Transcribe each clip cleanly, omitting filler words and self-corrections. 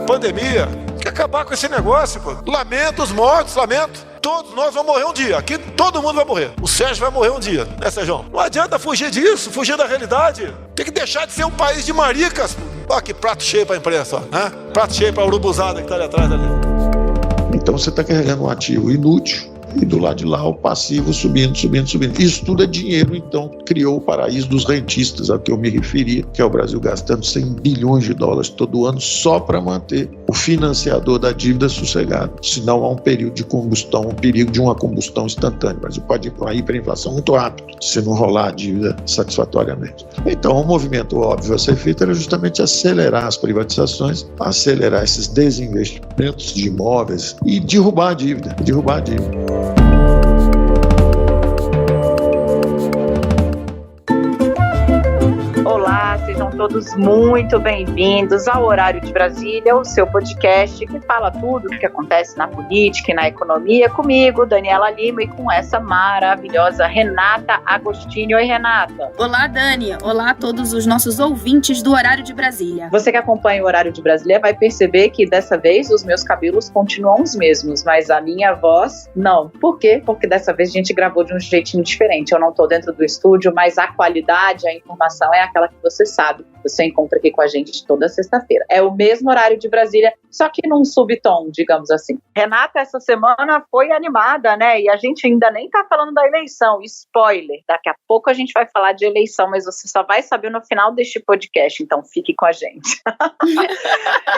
pandemia. Tem que acabar com esse negócio, pô. Lamento os mortos, lamento. Todos nós vamos morrer um dia. Aqui todo mundo vai morrer. O Sérgio vai morrer um dia, né, Sérgio? Não adianta fugir disso, fugir da realidade. Tem que deixar de ser um país de maricas. Olha que prato cheio pra imprensa, ó, né? Prato cheio pra urubuzada que tá ali atrás. Ali. Então você está carregando um ativo inútil e do lado de lá o passivo subindo. Isso tudo é dinheiro, então criou o paraíso dos rentistas, ao que eu me referi, que é o Brasil gastando 100 bilhões de dólares todo ano só para manter o financiador da dívida sossegado. Senão há um período de combustão, um perigo de uma combustão instantânea. O Brasil pode ir para a hiperinflação muito rápido, se não rolar a dívida satisfatoriamente. Então o movimento óbvio a ser feito era justamente acelerar as privatizações, acelerar esses desinvestimentos de imóveis e derrubar a dívida. Olá, sejam todos muito bem-vindos ao Horário de Brasília, o seu podcast que fala tudo o que acontece na política e na economia, comigo, Daniela Lima, e com essa maravilhosa Renata Agostini. Oi, Renata. Olá, Dani. Olá a todos os nossos ouvintes do Horário de Brasília. Você que acompanha o Horário de Brasília vai perceber que dessa vez os meus cabelos continuam os mesmos, mas a minha voz não. Por quê? Porque dessa vez a gente gravou de um jeitinho diferente. Eu não estou dentro do estúdio, mas a qualidade, a informação é aquela que você sabe. Você encontra aqui com a gente toda sexta-feira. É o mesmo horário de Brasília, só que num subtom, digamos assim. Renata, essa semana foi animada, né? E a gente ainda nem tá falando da eleição. Spoiler, daqui a pouco a gente vai falar de eleição, mas você só vai saber no final deste podcast, então fique com a gente.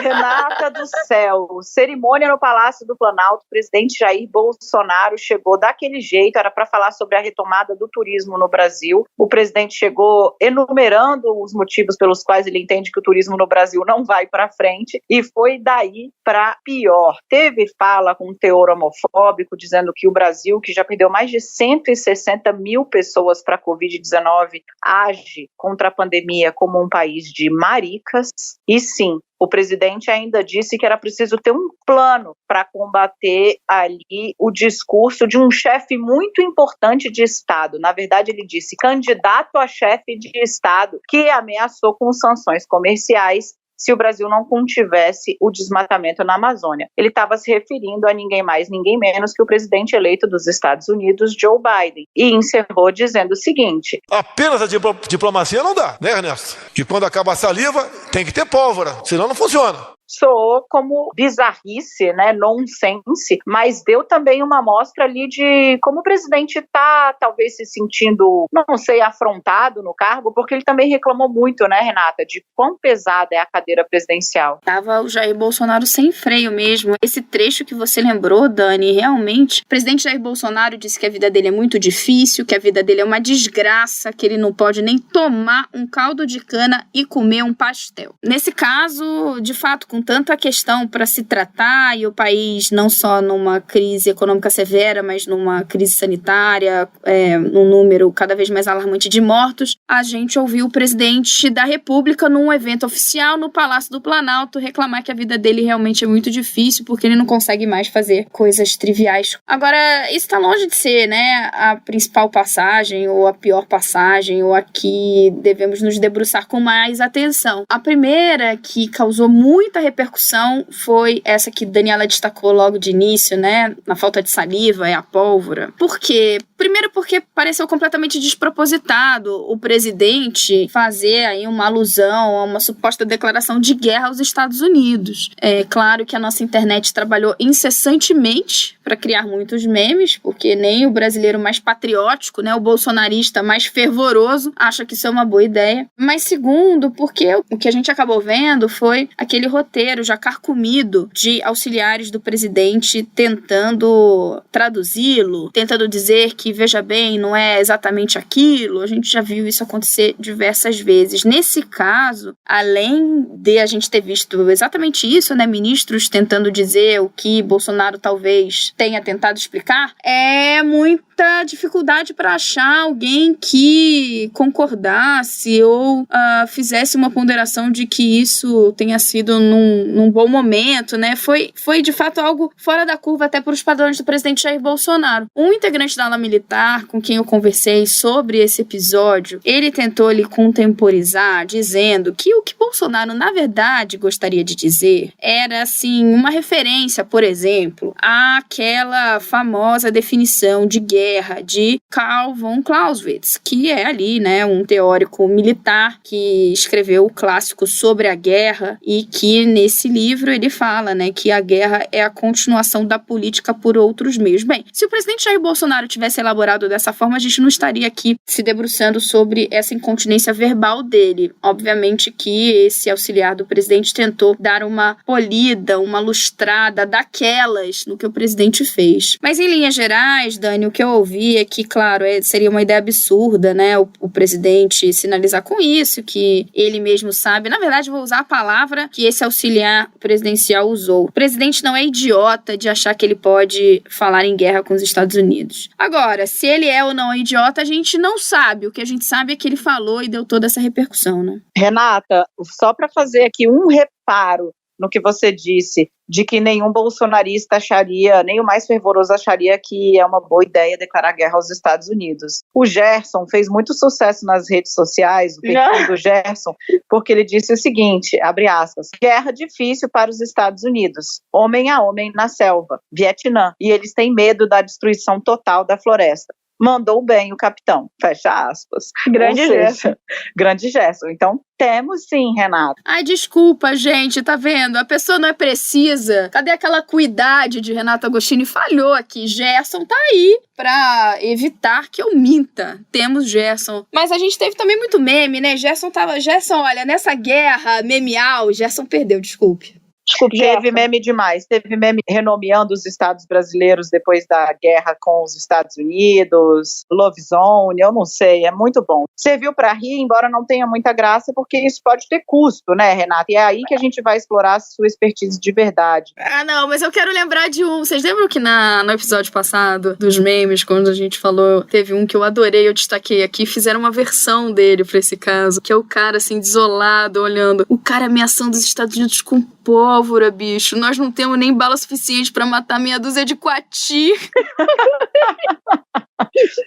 Renata do céu, cerimônia no Palácio do Planalto, o presidente Jair Bolsonaro chegou daquele jeito, era para falar sobre a retomada do turismo no Brasil. O presidente chegou enumerando os motivos pelos quais ele entende que o turismo no Brasil não vai para frente, e foi daí para pior. Teve fala com um teor homofóbico, dizendo que o Brasil, que já perdeu mais de 160 mil pessoas para a Covid-19, age contra a pandemia como um país de maricas. E sim, o presidente ainda disse que era preciso ter um plano para combater ali o discurso de um chefe muito importante de Estado. Na verdade, ele disse candidato a chefe de Estado, que ameaçou com sanções comerciais se o Brasil não contivesse o desmatamento na Amazônia. Ele estava se referindo a ninguém mais, ninguém menos que o presidente eleito dos Estados Unidos, Joe Biden, e encerrou dizendo o seguinte: apenas a diplomacia não dá, né, Ernesto? Que quando acaba a saliva, tem que ter pólvora, senão não funciona. Soou como bizarrice, né, nonsense, mas deu também uma amostra ali de como o presidente está talvez se sentindo, não sei, afrontado no cargo, porque ele também reclamou muito, né, Renata, de quão pesada é a cadeira presidencial. Tava o Jair Bolsonaro sem freio mesmo. Esse trecho que você lembrou, Dani, realmente, o presidente Jair Bolsonaro disse que a vida dele é muito difícil, que a vida dele é uma desgraça, que ele não pode nem tomar um caldo de cana e comer um pastel. Nesse caso, de fato, com tanta questão para se tratar e o país não só numa crise econômica severa, mas numa crise sanitária, num número cada vez mais alarmante de mortos, a gente ouviu o presidente da República num evento oficial no Palácio do Planalto reclamar que a vida dele realmente é muito difícil porque ele não consegue mais fazer coisas triviais. Agora, isso está longe de ser, né, a principal passagem ou a pior passagem ou a que devemos nos debruçar com mais atenção. A primeira que causou muita repercussão foi essa que Daniela destacou logo de início, né? Na falta de saliva, é a pólvora. Por quê? Primeiro porque pareceu completamente despropositado o presidente fazer aí uma alusão a uma suposta declaração de guerra aos Estados Unidos. É claro que a nossa internet trabalhou incessantemente para criar muitos memes, porque nem o brasileiro mais patriótico, né, o bolsonarista mais fervoroso, acha que isso é uma boa ideia. Mas segundo, porque o que a gente acabou vendo foi aquele roteiro já carcomido de auxiliares do presidente tentando traduzi-lo, tentando dizer que, veja bem, não é exatamente aquilo. A gente já viu isso acontecer diversas vezes. Nesse caso, além de a gente ter visto exatamente isso, né, ministros tentando dizer o que Bolsonaro talvez tenha tentado explicar, é muita dificuldade para achar alguém que concordasse ou fizesse uma ponderação de que isso tenha sido num num bom momento, né? Foi de fato algo fora da curva até para os padrões do presidente Jair Bolsonaro. Um integrante da ala militar com quem eu conversei sobre esse episódio, ele tentou lhe contemporizar, dizendo que o que Bolsonaro, na verdade, gostaria de dizer era, assim, uma referência, por exemplo, àquela famosa definição de guerra de Karl von Clausewitz, que é ali, né, um teórico militar que escreveu o clássico sobre a guerra e que nesse livro ele fala, né, que a guerra é a continuação da política por outros meios. Bem, se o presidente Jair Bolsonaro tivesse elaborado dessa forma, a gente não estaria aqui se debruçando sobre essa incontinência verbal dele. Obviamente que esse auxiliar do presidente tentou dar uma polida, uma lustrada daquelas no que o presidente fez. Mas em linhas gerais, Dani, o que eu ouvi é que, claro, seria uma ideia absurda, né, o presidente sinalizar com isso, que ele mesmo sabe. Na verdade, vou usar a palavra que esse auxiliar presidencial usou. O presidente não é idiota de achar que ele pode falar em guerra com os Estados Unidos. Agora, se ele é ou não é idiota, a gente não sabe. O que a gente sabe é que ele falou e deu toda essa repercussão, né? Renata, só para fazer aqui um reparo no que você disse, de que nenhum bolsonarista acharia, nem o mais fervoroso acharia que é uma boa ideia declarar guerra aos Estados Unidos. O Gerson fez muito sucesso nas redes sociais, o perfil do Gerson, porque ele disse o seguinte, abre aspas, guerra difícil para os Estados Unidos, homem a homem na selva, Vietnã, e eles têm medo da destruição total da floresta. Mandou bem o capitão, fecha aspas. Grande Gerson. Grande Gerson. Então, temos sim, Renato. Ai, desculpa, gente, tá vendo? A pessoa não é precisa. Cadê aquela cuidade de Renato Agostini? Falhou aqui. Gerson tá aí pra evitar que eu minta. Temos Gerson. Mas a gente teve também muito meme, né? Gerson, olha, nessa guerra memeal, Gerson perdeu, desculpe. Teve meme demais, teve meme renomeando os estados brasileiros depois da guerra com os Estados Unidos, Love Zone, eu não sei, é muito bom. Serviu para rir, embora não tenha muita graça, porque isso pode ter custo, né, Renata? E é aí que a gente vai explorar a sua expertise de verdade. Ah, não, mas eu quero lembrar de um. Vocês lembram que no episódio passado dos memes, quando a gente falou, teve um que eu adorei, eu destaquei aqui, fizeram uma versão dele pra esse caso, que é o cara assim, desolado, olhando, o cara ameaçando os Estados Unidos com pólvora, bicho. Nós não temos nem bala suficiente pra matar meia dúzia de coati.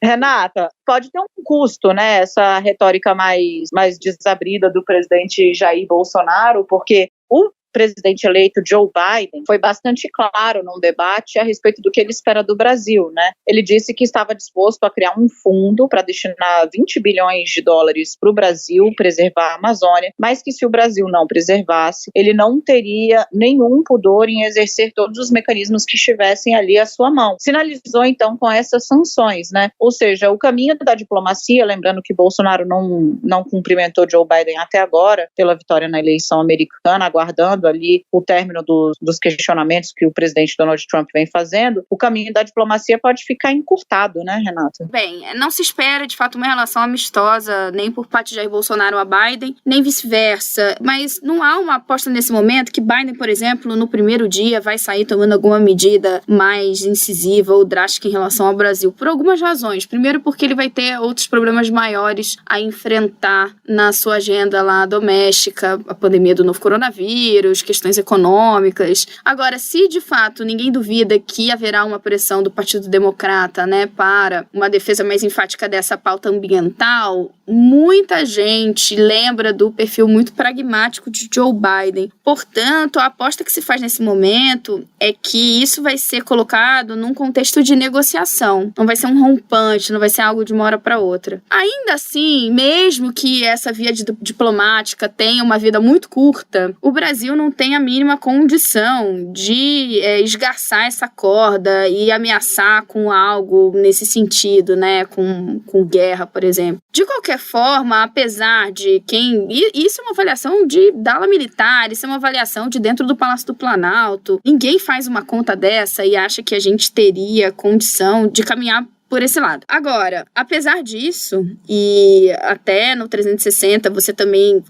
Renata, pode ter um custo, né, essa retórica mais desabrida do presidente Jair Bolsonaro, porque o presidente eleito Joe Biden foi bastante claro num debate a respeito do que ele espera do Brasil, né? Ele disse que estava disposto a criar um fundo para destinar 20 bilhões de dólares para o Brasil preservar a Amazônia, mas que se o Brasil não preservasse, ele não teria nenhum pudor em exercer todos os mecanismos que estivessem ali à sua mão. Sinalizou então com essas sanções, né? Ou seja, o caminho da diplomacia, lembrando que Bolsonaro não cumprimentou Joe Biden até agora pela vitória na eleição americana, aguardando ali o término dos questionamentos que o presidente Donald Trump vem fazendo, o caminho da diplomacia pode ficar encurtado, né, Renata? Bem, não se espera, de fato, uma relação amistosa nem por parte de Jair Bolsonaro a Biden, nem vice-versa, mas não há uma aposta nesse momento que Biden, por exemplo, no primeiro dia vai sair tomando alguma medida mais incisiva ou drástica em relação ao Brasil, por algumas razões. Primeiro, porque ele vai ter outros problemas maiores a enfrentar na sua agenda lá doméstica, a pandemia do novo coronavírus, questões econômicas. Agora, se de fato ninguém duvida que haverá uma pressão do Partido Democrata, né, para uma defesa mais enfática dessa pauta ambiental, muita gente lembra do perfil muito pragmático de Joe Biden. Portanto, a aposta que se faz nesse momento é que isso vai ser colocado num contexto de negociação. Não vai ser um rompante, não vai ser algo de uma hora para outra. Ainda assim, mesmo que essa via diplomática tenha uma vida muito curta, o Brasil não tem a mínima condição de esgarçar essa corda e ameaçar com algo nesse sentido, né? Com guerra, por exemplo. De qualquer forma, apesar de isso é uma avaliação da ala militar, isso é uma avaliação de dentro do Palácio do Planalto. Ninguém faz uma conta dessa e acha que a gente teria condição de caminhar por esse lado. Agora, apesar disso, e até no 360 você também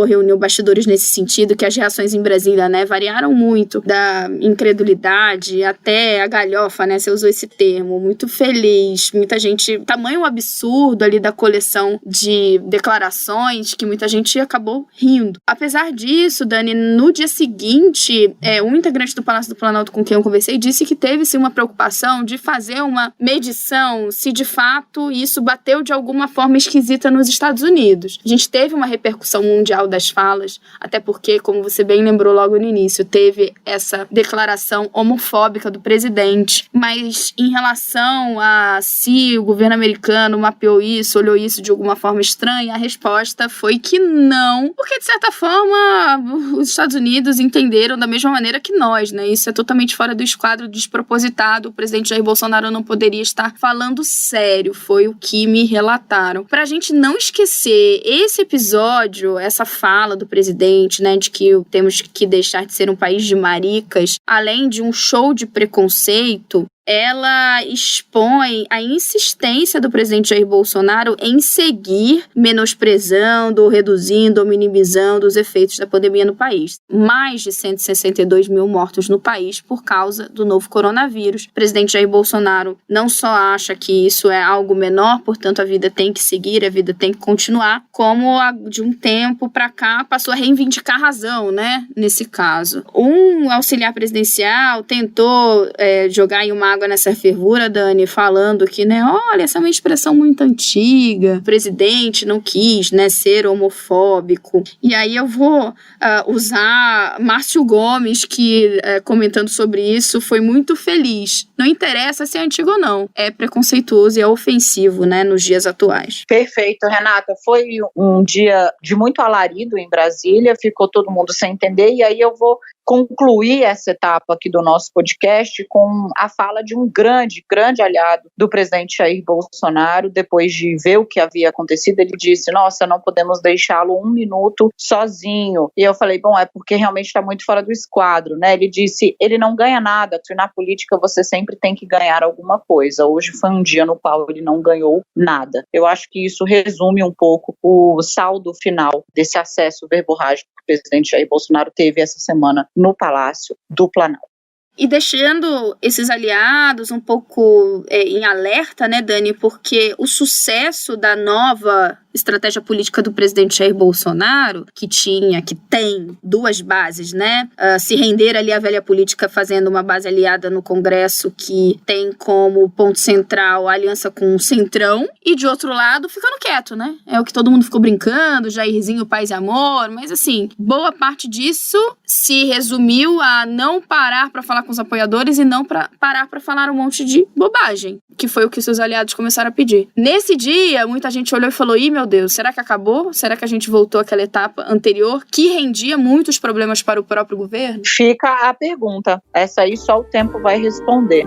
reuniu bastidores nesse sentido, que as reações em Brasília, né, variaram muito, da incredulidade até a galhofa, né, você usou esse termo, muito feliz, muita gente, tamanho absurdo ali da coleção de declarações que muita gente acabou rindo. Apesar disso, Dani, no dia seguinte, um integrante do Palácio do Planalto com quem eu conversei disse que teve sim uma preocupação de fazer uma medição se de fato isso bateu de alguma forma esquisita nos Estados Unidos. A gente teve uma repercussão mundial das falas, até porque, como você bem lembrou logo no início, teve essa declaração homofóbica do presidente, mas em relação a se o governo americano mapeou isso, olhou isso de alguma forma estranha, a resposta foi que não, porque de certa forma os Estados Unidos entenderam da mesma maneira que nós, né? Isso é totalmente fora do esquadro, despropositado, o presidente Jair Bolsonaro não poderia estar falando sério, foi o que me relataram. Pra gente não esquecer esse episódio, essa fala do presidente, né, de que temos que deixar de ser um país de maricas, além de um show de preconceito, ela expõe a insistência do presidente Jair Bolsonaro em seguir menosprezando, reduzindo ou minimizando os efeitos da pandemia no país. Mais de 162 mil mortos no país por causa do novo coronavírus. O presidente Jair Bolsonaro não só acha que isso é algo menor, portanto a vida tem que seguir, a vida tem que continuar, como de um tempo para cá passou a reivindicar a razão, né, nesse caso. Um auxiliar presidencial tentou jogar em uma água nessa fervura, Dani, falando que, né, olha, essa é uma expressão muito antiga, o presidente não quis, né, ser homofóbico. E aí eu vou usar Márcio Gomes, que comentando sobre isso, foi muito feliz. Não interessa se é antigo ou não, é preconceituoso e é ofensivo, né, nos dias atuais. Perfeito, Renata. Foi um dia de muito alarido em Brasília, ficou todo mundo sem entender, e aí eu vou concluir essa etapa aqui do nosso podcast com a fala de um grande aliado do presidente Jair Bolsonaro. Depois de ver o que havia acontecido, ele disse, nossa, não podemos deixá-lo um minuto sozinho. E eu falei, bom, é porque realmente está muito fora do esquadro, né? Ele disse, ele não ganha nada, porque na política você sempre tem que ganhar alguma coisa. Hoje foi um dia no qual ele não ganhou nada. Eu acho que isso resume um pouco o saldo final desse acesso verborrágico que o presidente Jair Bolsonaro teve essa semana no Palácio do Planalto. E deixando esses aliados um pouco em alerta, né, Dani, porque o sucesso da nova estratégia política do presidente Jair Bolsonaro, que tem duas bases, né? Se render ali à velha política fazendo uma base aliada no Congresso que tem como ponto central a aliança com o Centrão e, de outro lado, ficando quieto, né? É o que todo mundo ficou brincando, Jairzinho, paz e amor, mas assim, boa parte disso se resumiu a não parar para falar com os apoiadores e não parar para falar um monte de bobagem, que foi o que seus aliados começaram a pedir. Nesse dia, muita gente olhou e falou, meu Deus, será que acabou? Será que a gente voltou àquela etapa anterior que rendia muitos problemas para o próprio governo? Fica a pergunta. Essa aí só o tempo vai responder.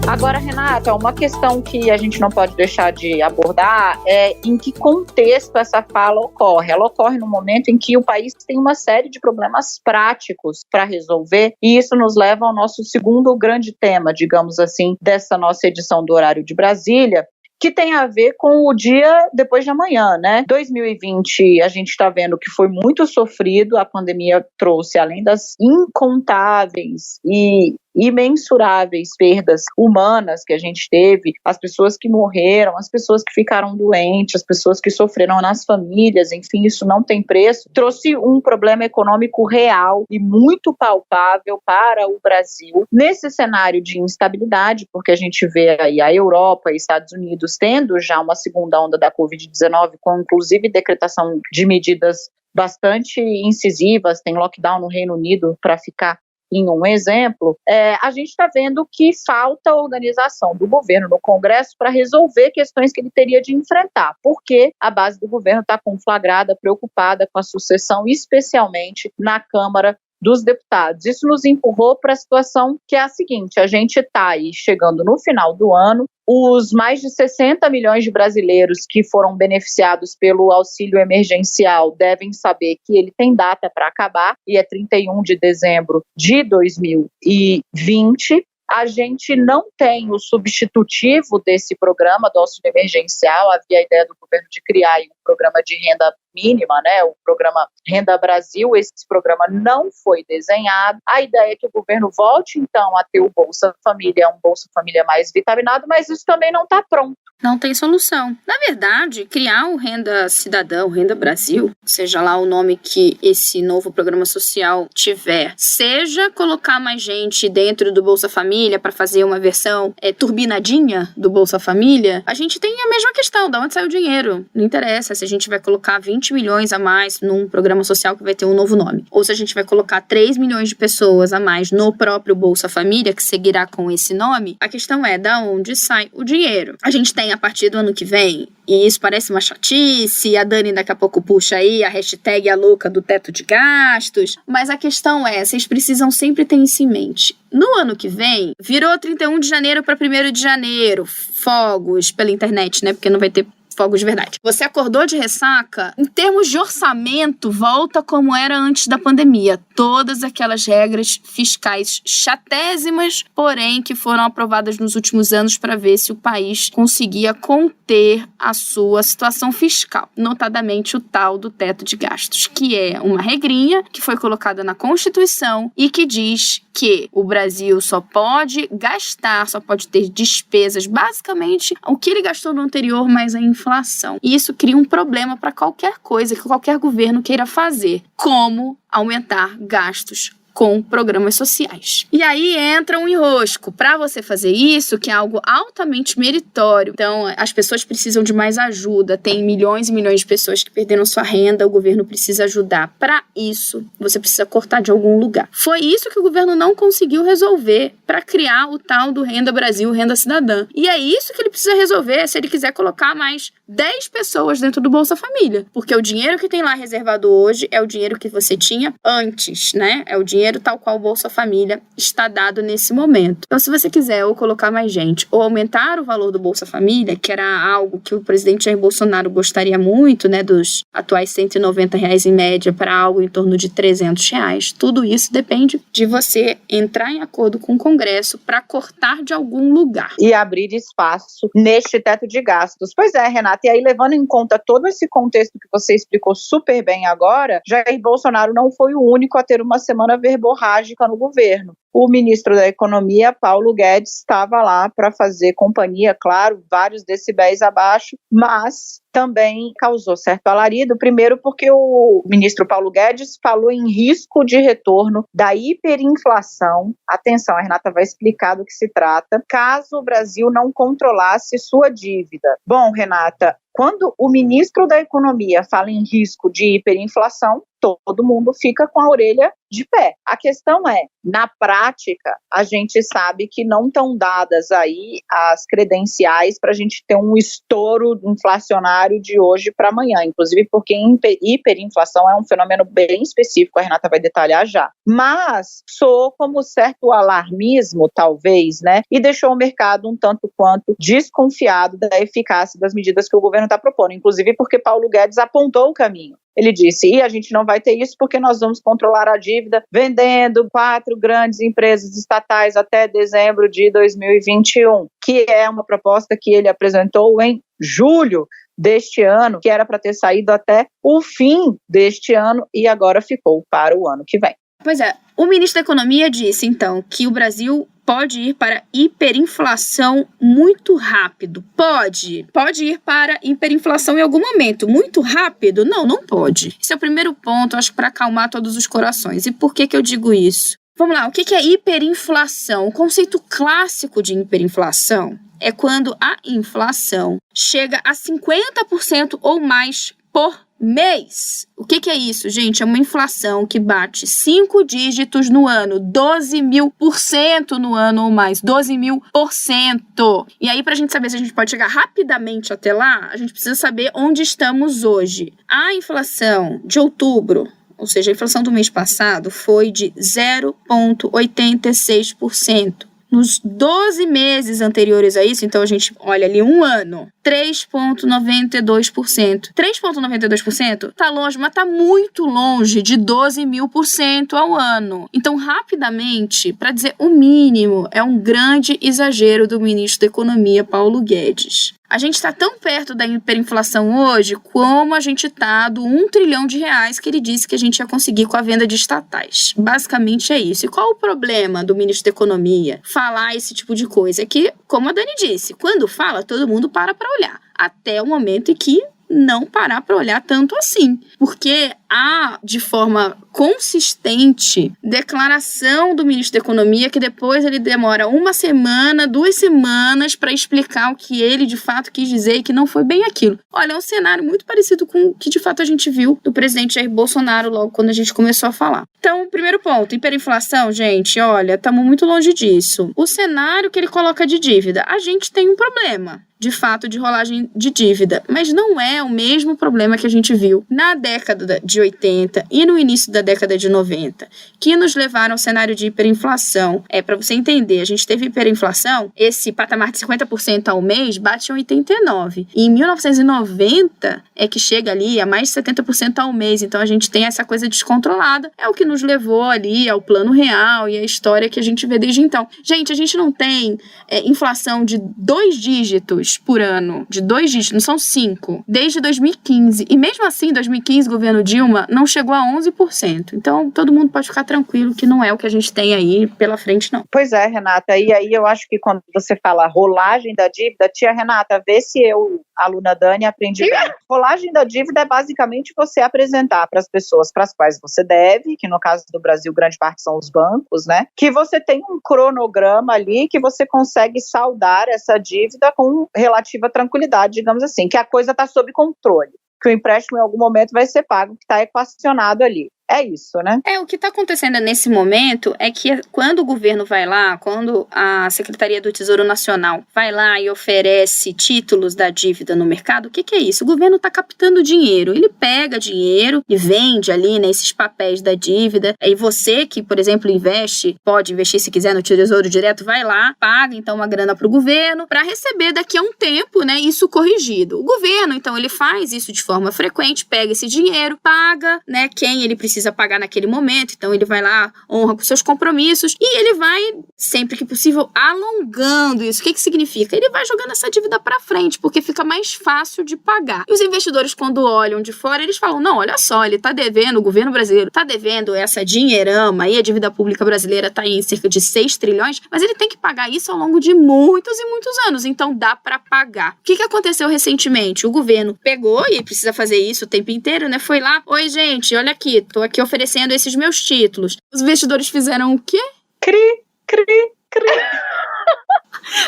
Agora, Renata, uma questão que a gente não pode deixar de abordar é em que contexto essa fala ocorre. Ela ocorre no momento em que o país tem uma série de problemas práticos para resolver, e isso nos leva ao nosso segundo grande tema, digamos assim, dessa nossa edição do Horário de Brasília, que tem a ver com o dia depois de amanhã, né? 2020, a gente está vendo que foi muito sofrido, a pandemia trouxe, além das incontáveis e imensuráveis perdas humanas que a gente teve, as pessoas que morreram, as pessoas que ficaram doentes, as pessoas que sofreram nas famílias, enfim, isso não tem preço, trouxe um problema econômico real e muito palpável para o Brasil. Nesse cenário de instabilidade, porque a gente vê aí a Europa e Estados Unidos tendo já uma segunda onda da Covid-19, com inclusive decretação de medidas bastante incisivas, tem lockdown no Reino Unido para ficar em um exemplo, a gente está vendo que falta organização do governo no Congresso para resolver questões que ele teria de enfrentar, porque a base do governo está conflagrada, preocupada com a sucessão, especialmente na Câmara dos Deputados. Isso nos empurrou para a situação que é a seguinte, a gente está aí chegando no final do ano Os mais de 60 milhões de brasileiros que foram beneficiados pelo auxílio emergencial devem saber que ele tem data para acabar, e é 31 de dezembro de 2020. A gente não tem o substitutivo desse programa do auxílio emergencial. Havia a ideia do governo de criar um programa de renda mínima, né, o programa Renda Brasil. Esse programa não foi desenhado. A ideia é que o governo volte, então, a ter o Bolsa Família, um Bolsa Família mais vitaminado, mas isso também não está pronto. Não tem solução. Na verdade, criar o Renda Cidadão, Renda Brasil, seja lá o nome que esse novo programa social tiver, seja colocar mais gente dentro do Bolsa Família para fazer uma versão turbinadinha do Bolsa Família, a gente tem a mesma questão, de onde sai o dinheiro? Não interessa se a gente vai colocar 20 milhões a mais num programa social que vai ter um novo nome, ou se a gente vai colocar 3 milhões de pessoas a mais no próprio Bolsa Família, que seguirá com esse nome. A questão é de onde sai o dinheiro. A gente tem a partir do ano que vem, e isso parece uma chatice, a Dani daqui a pouco puxa aí a hashtag a louca do teto de gastos, mas a questão é, vocês precisam sempre ter isso em mente. No ano que vem, virou 31 de janeiro para 1º de janeiro, fogos pela internet, né, porque não vai ter fogos de verdade. Você acordou de ressaca? Em termos de orçamento, volta como era antes da pandemia. Todas aquelas regras fiscais chatésimas, porém que foram aprovadas nos últimos anos para ver se o país conseguia conter a sua situação fiscal. Notadamente o tal do teto de gastos, que é uma regrinha que foi colocada na Constituição e que diz que o Brasil só pode gastar, só pode ter despesas, basicamente o que ele gastou no anterior, mais a inflação. E isso cria um problema para qualquer coisa que qualquer governo queira fazer, como aumentar gastos com programas sociais. E aí entra um enrosco. Para você fazer isso, que é algo altamente meritório, então as pessoas precisam de mais ajuda, tem milhões e milhões de pessoas que perderam sua renda, o governo precisa ajudar. Para isso, você precisa cortar de algum lugar. Foi isso que o governo não conseguiu resolver para criar o tal do Renda Brasil, Renda Cidadã. E é isso que ele precisa resolver se ele quiser colocar mais 10 pessoas dentro do Bolsa Família. Porque o dinheiro que tem lá reservado hoje é o dinheiro que você tinha antes, né? É o dinheiro tal qual o Bolsa Família está dado nesse momento. Então, se você quiser ou colocar mais gente, ou aumentar o valor do Bolsa Família, que era algo que o presidente Jair Bolsonaro gostaria muito, né, dos atuais R$190 em média para algo em torno de R$300, tudo isso depende de você entrar em acordo com o Congresso para cortar de algum lugar. E abrir espaço neste teto de gastos. Pois é, Renata, e aí levando em conta todo esse contexto que você explicou super bem agora, Jair Bolsonaro não foi o único a ter uma semana verborrágica no governo. O ministro da Economia, Paulo Guedes, estava lá para fazer companhia, claro, vários decibéis abaixo, mas também causou certo alarido, primeiro porque o ministro Paulo Guedes falou em risco de retorno da hiperinflação. Atenção, a Renata vai explicar do que se trata, caso o Brasil não controlasse sua dívida. Bom, Renata, quando o ministro da Economia fala em risco de hiperinflação, todo mundo fica com a orelha de pé. A questão é, na prática, a gente sabe que não estão dadas aí as credenciais para a gente ter um estouro inflacionário de hoje para amanhã, inclusive porque hiperinflação é um fenômeno bem específico, a Renata vai detalhar já. Mas soou como certo alarmismo, talvez, né? E deixou o mercado um tanto quanto desconfiado da eficácia das medidas que o governo está propondo, inclusive porque Paulo Guedes apontou o caminho. Ele disse, e a gente não vai ter isso porque nós vamos controlar a dívida vendendo 4 grandes empresas estatais até dezembro de 2021, que é uma proposta que ele apresentou em julho deste ano, que era para ter saído até o fim deste ano e agora ficou para o ano que vem. Pois é, o ministro da Economia disse, então, que o Brasil pode ir para hiperinflação muito rápido. Pode ir para hiperinflação em algum momento. Muito rápido? Não pode. Esse é o primeiro ponto, acho, para acalmar todos os corações. E por que eu digo isso? Vamos lá, o que é hiperinflação? O conceito clássico de hiperinflação é quando a inflação chega a 50% ou mais por mês. O que é isso, gente? É uma inflação que bate 5 dígitos no ano, 12.000% no ano ou mais, 12.000%. E aí, pra gente saber se a gente pode chegar rapidamente até lá, a gente precisa saber onde estamos hoje. A inflação de outubro, ou seja, a inflação do mês passado, foi de 0,86%. Nos 12 meses anteriores a isso, então a gente olha ali um ano, 3,92%. 3,92% tá longe, mas tá muito longe de 12.000% ao ano. Então, rapidamente, para dizer o mínimo, é um grande exagero do ministro da Economia, Paulo Guedes. A gente está tão perto da hiperinflação hoje como a gente está do R$1 trilhão que ele disse que a gente ia conseguir com a venda de estatais. Basicamente é isso. E qual o problema do ministro da Economia falar esse tipo de coisa? É que, como a Dani disse, quando fala, todo mundo para olhar. Até o momento em que não parar para olhar tanto assim. Porque há, de forma consistente, declaração do ministro da Economia que depois ele demora 1 semana, 2 semanas para explicar o que ele de fato quis dizer e que não foi bem aquilo. Olha, é um cenário muito parecido com o que de fato a gente viu do presidente Jair Bolsonaro logo quando a gente começou a falar. Então, primeiro ponto, hiperinflação, gente, olha, estamos muito longe disso. O cenário que ele coloca de dívida, a gente tem um problema, de fato, de rolagem de dívida, mas não é o mesmo problema que a gente viu na década de 80 e no início da década de 90, que nos levaram ao cenário de hiperinflação. Para você entender, a gente teve hiperinflação, esse patamar de 50% ao mês bate em 89. E em 1990 é que chega ali a mais de 70% ao mês. Então a gente tem essa coisa descontrolada. É o que nos levou ali ao plano real e a história que a gente vê desde então. Gente, a gente não tem inflação de 2 dígitos por ano, de 2 dígitos, não são 5, desde 2015. E mesmo assim, em 2015, o governo Dilma não chegou a 11%. Então, todo mundo pode ficar tranquilo que não é o que a gente tem aí pela frente, não. Pois é, Renata. E aí eu acho que quando você fala rolagem da dívida, tia Renata, vê se eu, aluna Dani, aprendi bem. Rolagem da dívida é basicamente você apresentar para as pessoas para as quais você deve, que no caso do Brasil, grande parte são os bancos, né? Que você tem um cronograma ali que você consegue saldar essa dívida com relativa tranquilidade, digamos assim, que a coisa está sob controle, que o empréstimo em algum momento vai ser pago, que está equacionado ali. É isso, né? O que está acontecendo nesse momento é que quando o governo vai lá, quando a Secretaria do Tesouro Nacional vai lá e oferece títulos da dívida no mercado, o que é isso? O governo está captando dinheiro. Ele pega dinheiro e vende ali, né, esses papéis da dívida. E você que, por exemplo, investe, pode investir se quiser no Tesouro Direto, vai lá, paga então uma grana para o governo para receber daqui a um tempo, né, isso corrigido. O governo, então, ele faz isso de forma frequente, pega esse dinheiro, paga, né, quem ele precisa pagar naquele momento, então ele vai lá, honra com seus compromissos e ele vai, sempre que possível, alongando isso. O que significa? Ele vai jogando essa dívida para frente, porque fica mais fácil de pagar. E os investidores, quando olham de fora, eles falam, não, olha só, ele tá devendo, o governo brasileiro tá devendo essa dinheirama aí, a dívida pública brasileira tá em cerca de 6 trilhões, mas ele tem que pagar isso ao longo de muitos e muitos anos, então dá para pagar. O que aconteceu recentemente? O governo pegou, e precisa fazer isso o tempo inteiro, né? Foi lá, oi gente, olha aqui, tô aqui oferecendo esses meus títulos. Os investidores fizeram o quê? Cri, cri, cri.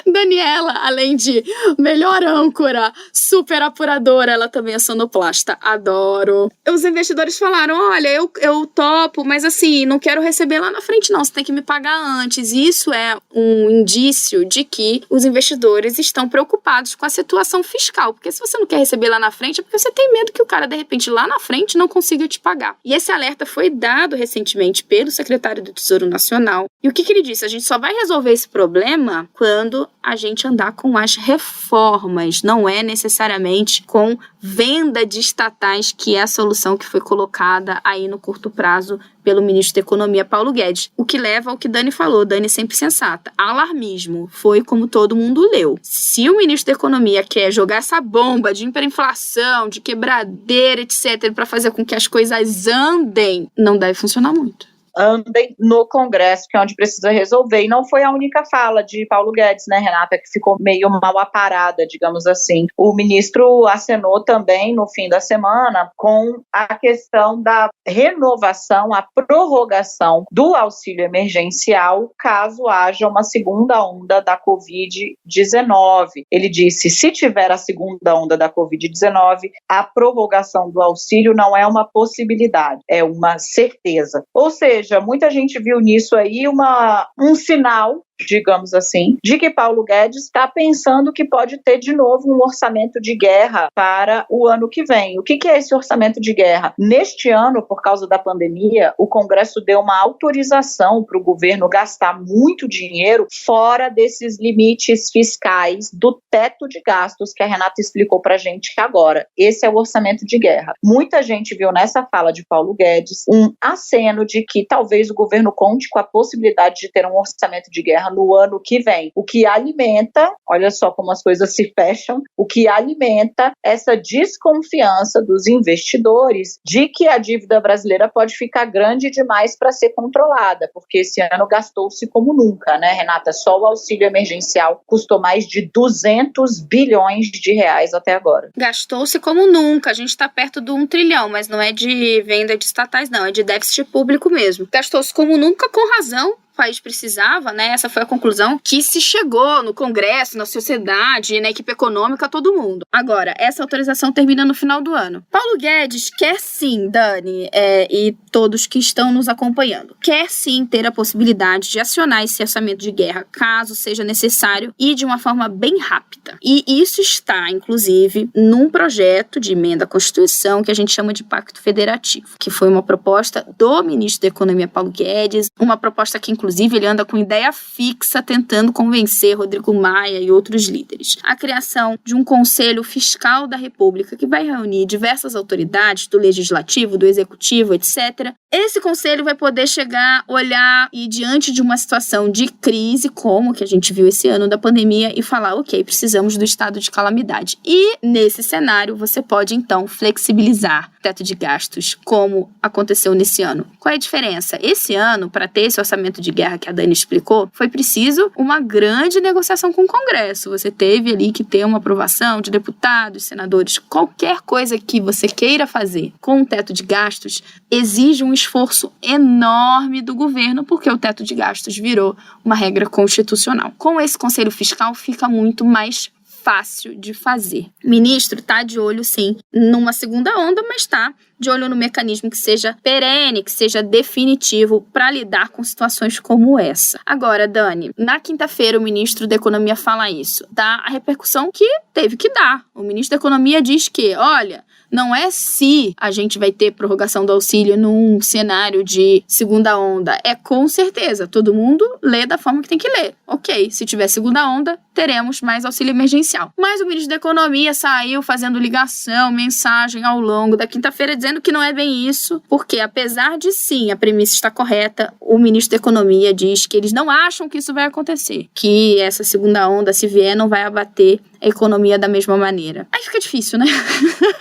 Daniela, além de melhor âncora, super apuradora, ela também é sonoplasta. Adoro. Os investidores falaram, olha, eu topo, mas assim, não quero receber lá na frente não, você tem que me pagar antes. Isso é um indício de que os investidores estão preocupados com a situação fiscal, porque se você não quer receber lá na frente, é porque você tem medo que o cara, de repente, lá na frente não consiga te pagar. E esse alerta foi dado recentemente pelo secretário do Tesouro Nacional. E o que ele disse? A gente só vai resolver esse problema quando a gente andar com as reformas, não é necessariamente com venda de estatais, que é a solução que foi colocada aí no curto prazo pelo ministro da Economia, Paulo Guedes. O que leva ao que Dani falou, Dani sempre sensata, alarmismo, foi como todo mundo leu. Se o ministro da Economia quer jogar essa bomba de hiperinflação, de quebradeira, etc., para fazer com que as coisas andem, não deve funcionar muito. Andem no Congresso, que é onde precisa resolver. E não foi a única fala de Paulo Guedes, né, Renata, que ficou meio mal aparada, digamos assim. O ministro acenou também, no fim da semana, com a questão da renovação, a prorrogação do auxílio emergencial, caso haja uma segunda onda da Covid-19. Ele disse, se tiver a segunda onda da Covid-19, a prorrogação do auxílio não é uma possibilidade, é uma certeza. Ou seja, muita gente viu nisso aí um sinal digamos assim, de que Paulo Guedes está pensando que pode ter de novo um orçamento de guerra para o ano que vem. O que é esse orçamento de guerra? Neste ano, por causa da pandemia, o Congresso deu uma autorização para o governo gastar muito dinheiro fora desses limites fiscais do teto de gastos que a Renata explicou para a gente agora. Esse é o orçamento de guerra. Muita gente viu nessa fala de Paulo Guedes um aceno de que talvez o governo conte com a possibilidade de ter um orçamento de guerra no ano que vem, o que alimenta, olha só como as coisas se fecham, o que alimenta essa desconfiança dos investidores de que a dívida brasileira pode ficar grande demais para ser controlada, porque esse ano gastou-se como nunca, né, Renata? Só o auxílio emergencial custou mais de 200 bilhões de reais até agora. Gastou-se como nunca, a gente está perto do 1 trilhão, mas não é de venda de estatais não, é de déficit público mesmo. Gastou-se como nunca, com razão. O país precisava, né? Essa foi a conclusão que se chegou no Congresso, na sociedade, na equipe econômica, todo mundo. Agora, essa autorização termina no final do ano. Paulo Guedes quer sim, Dani, e todos que estão nos acompanhando, quer sim ter a possibilidade de acionar esse orçamento de guerra, caso seja necessário, e de uma forma bem rápida. E isso está, inclusive, num projeto de emenda à Constituição que a gente chama de Pacto Federativo, que foi uma proposta do ministro da Economia, Paulo Guedes, uma proposta que, inclusive, ele anda com ideia fixa tentando convencer Rodrigo Maia e outros líderes. A criação de um Conselho Fiscal da República que vai reunir diversas autoridades do Legislativo, do Executivo, etc. Esse conselho vai poder chegar, olhar e diante de uma situação de crise, como que a gente viu esse ano da pandemia, e falar, ok, precisamos do estado de calamidade. E nesse cenário você pode então flexibilizar o teto de gastos, como aconteceu nesse ano. Qual é a diferença? Esse ano, para ter esse orçamento de guerra que a Dani explicou, foi preciso uma grande negociação com o Congresso. Você teve ali que ter uma aprovação de deputados, senadores, qualquer coisa que você queira fazer com o teto de gastos exige um esforço enorme do governo, porque o teto de gastos virou uma regra constitucional. Com esse Conselho Fiscal fica muito mais fácil de fazer. O ministro está de olho, sim, numa segunda onda, mas está de olho no mecanismo que seja perene, que seja definitivo para lidar com situações como essa. Agora, Dani, na quinta-feira o ministro da Economia fala isso, dá a repercussão que teve que dar. O ministro da Economia diz que, olha, não é se a gente vai ter prorrogação do auxílio num cenário de segunda onda. É com certeza. Todo mundo lê da forma que tem que ler. Ok, se tiver segunda onda, teremos mais auxílio emergencial. Mas o ministro da Economia saiu fazendo ligação, mensagem ao longo da quinta-feira dizendo que não é bem isso, porque apesar de sim, a premissa está correta, o ministro da Economia diz que eles não acham que isso vai acontecer, que essa segunda onda, se vier, não vai abater a economia da mesma maneira. Aí fica difícil, né?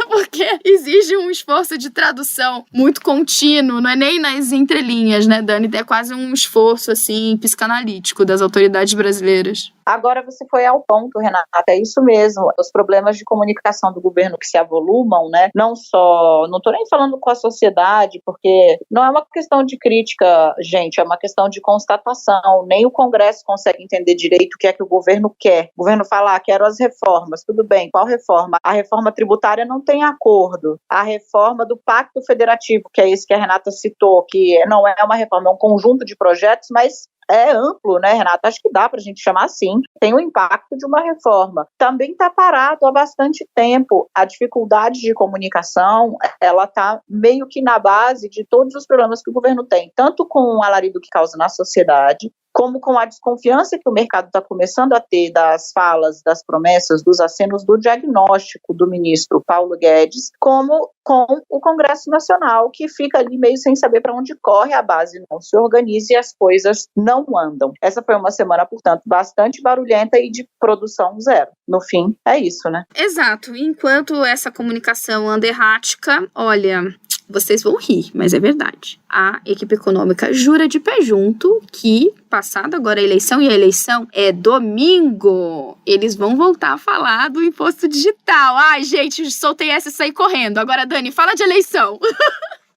Porque exige um esforço de tradução muito contínuo, não é nem nas entrelinhas, né, Dani? É quase um esforço, assim, psicanalítico das autoridades brasileiras. Agora você foi ao ponto, Renata, é isso mesmo. Os problemas de comunicação do governo que se avolumam, né? Não estou nem falando com a sociedade, porque não é uma questão de crítica, gente, é uma questão de constatação. Nem o Congresso consegue entender direito o que é que o governo quer. O governo fala, quero as reformas, tudo bem, qual reforma? A reforma tributária não tem acordo. A reforma do Pacto Federativo, que é esse que a Renata citou, que não é uma reforma, é um conjunto de projetos, mas é amplo, né, Renata? Acho que dá para a gente chamar assim. Tem o impacto de uma reforma. Também está parado há bastante tempo. A dificuldade de comunicação, ela está meio que na base de todos os problemas que o governo tem, tanto com o alarido que causa na sociedade, como com a desconfiança que o mercado está começando a ter das falas, das promessas, dos acenos do diagnóstico do ministro Paulo Guedes, como com o Congresso Nacional, que fica ali meio sem saber para onde corre, a base não se organiza e as coisas não andam. Essa foi uma semana, portanto, bastante barulhenta e de produção zero. No fim, é isso, né? Exato. Enquanto essa comunicação anda errática, olha, vocês vão rir, mas é verdade. A equipe econômica jura de pé junto que, passada agora a eleição, e a eleição é domingo, eles vão voltar a falar do imposto digital. Ai, gente, soltei essa e saí correndo. Agora, Dani, fala de eleição.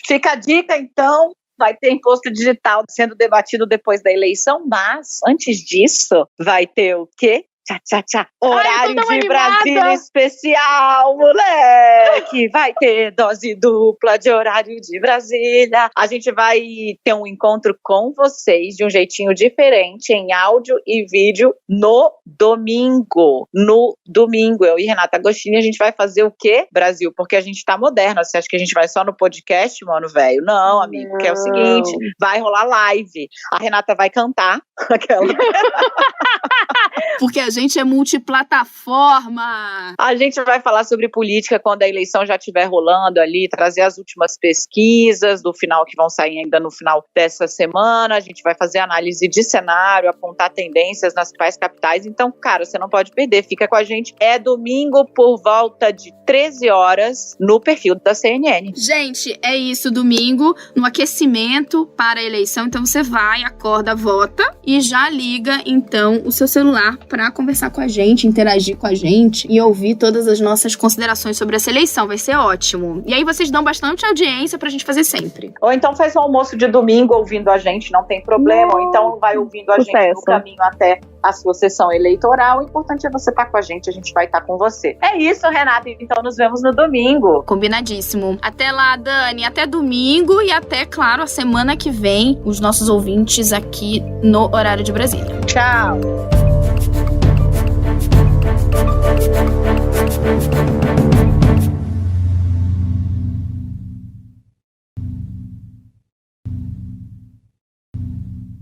Fica a dica, então. Vai ter imposto digital sendo debatido depois da eleição, mas, antes disso, vai ter o quê? Tchá. Horário de Brasília especial, moleque. Vai ter dose dupla de horário de Brasília. A gente vai ter um encontro com vocês de um jeitinho diferente, em áudio e vídeo, no domingo. No domingo, eu e Renata Agostini, a gente vai fazer o quê, Brasil? Porque a gente tá moderna. Você acha que a gente vai só no podcast, mano, velho? Não, amigo, porque é o seguinte, vai rolar live. A Renata vai cantar. Aquela... Porque a gente é multiplataforma. A gente vai falar sobre política quando a eleição já estiver rolando ali, trazer as últimas pesquisas do final que vão sair ainda no final dessa semana. A gente vai fazer análise de cenário, apontar tendências nas principais capitais. Então, cara, você não pode perder. Fica com a gente. É domingo por volta de 13 horas no perfil da CNN. Gente, é isso. Domingo, no aquecimento para a eleição. Então, você vai, acorda, vota e já liga, então, o seu celular para conversar com a gente, interagir com a gente e ouvir todas as nossas considerações sobre essa eleição. Vai ser ótimo. E aí vocês dão bastante audiência pra gente fazer sempre. Ou então faz um almoço de domingo ouvindo a gente, não tem problema. Ou então vai ouvindo a gente no caminho até a sua sessão eleitoral. O importante é você estar com a gente vai estar com você. É isso, Renata. Então nos vemos no domingo. Combinadíssimo. Até lá, Dani. Até domingo e até, claro, a semana que vem, os nossos ouvintes aqui no Horário de Brasília. Tchau.